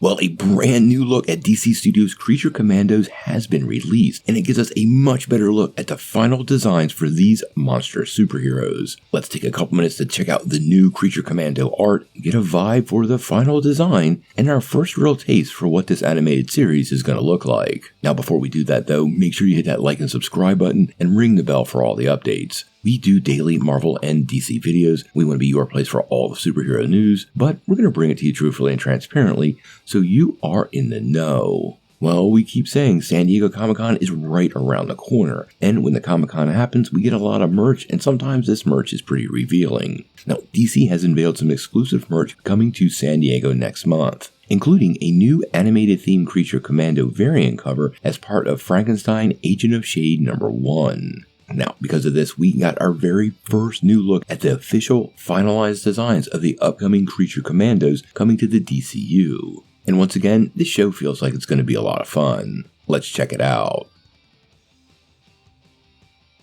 Well, a brand new look at DC Studios' Creature Commandos has been released, and it gives us a much better look at the final designs for these monster superheroes. Let's take a couple minutes to check out the new Creature Commando art, get a vibe for the final design, and our first real taste for what this animated series is going to look like. Now, before we do that though, make sure you hit that like and subscribe button and ring the bell for all the updates. We do daily Marvel and DC videos. We want to be your place for all the superhero news, but we're going to bring it to you truthfully and transparently so you are in the know. Well, we keep saying San Diego Comic-Con is right around the corner, and when the Comic-Con happens, we get a lot of merch, and sometimes this merch is pretty revealing. Now, DC has unveiled some exclusive merch coming to San Diego next month, including a new animated themed Creature Commando variant cover as part of Frankenstein Agent of Shade #1. Now, because of this, we got our very first new look at the official finalized designs of the upcoming Creature Commandos coming to the DCU. And once again, this show feels like it's going to be a lot of fun. Let's check it out.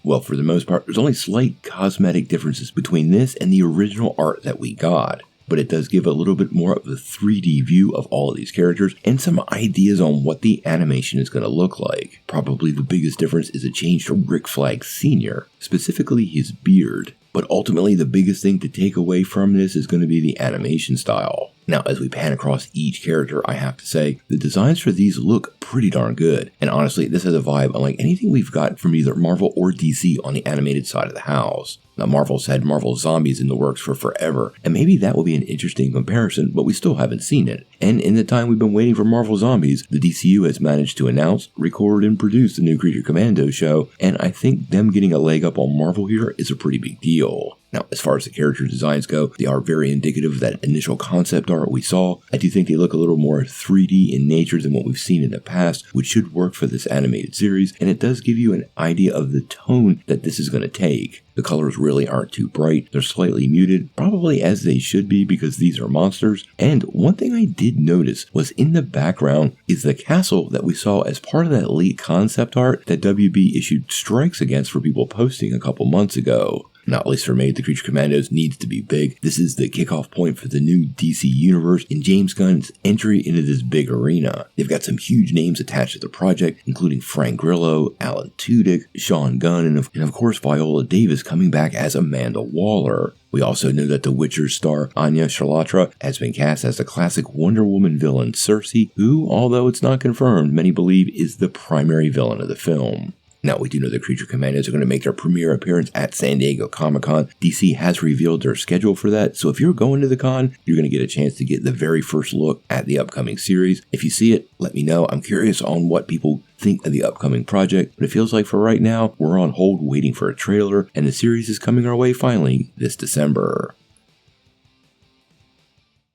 Well, for the most part, there's only slight cosmetic differences between this and the original art that we got, but it does give a little bit more of a 3D view of all of these characters and some ideas on what the animation is going to look like. Probably the biggest difference is a change to Rick Flag Sr., specifically his beard. But ultimately, the biggest thing to take away from this is going to be the animation style. Now, as we pan across each character, I have to say, the designs for these look pretty darn good. And honestly, this has a vibe unlike anything we've got from either Marvel or DC on the animated side of the house. Now, Marvel's had Marvel Zombies in the works for forever, and maybe that will be an interesting comparison, but we still haven't seen it. And in the time we've been waiting for Marvel Zombies, the DCU has managed to announce, record, and produce the new Creature Commando show, and I think them getting a leg up on Marvel here is a pretty big deal. Now, as far as the character designs go, they are very indicative of that initial concept art we saw. I do think they look a little more 3D in nature than what we've seen in the past, which should work for this animated series, and it does give you an idea of the tone that this is going to take. The colors really aren't too bright, they're slightly muted, probably as they should be because these are monsters. And one thing I did notice was in the background is the castle that we saw as part of that leaked concept art that WB issued strikes against for people posting a couple months ago. Now, at least for me, the Creature Commandos needs to be big. This is the kickoff point for the new DC Universe and James Gunn's entry into this big arena. They've got some huge names attached to the project, including Frank Grillo, Alan Tudyk, Sean Gunn, and of course Viola Davis coming back as Amanda Waller. We also know that The Witcher star Anya Shalatra has been cast as the classic Wonder Woman villain Cersei, who, although it's not confirmed, many believe is the primary villain of the film. Now, we do know the Creature Commandos are going to make their premiere appearance at San Diego Comic-Con. DC has revealed their schedule for that, so if you're going to the con, you're going to get a chance to get the very first look at the upcoming series. If you see it, let me know. I'm curious on what people think of the upcoming project, but it feels like for right now, we're on hold waiting for a trailer, and the series is coming our way finally this December.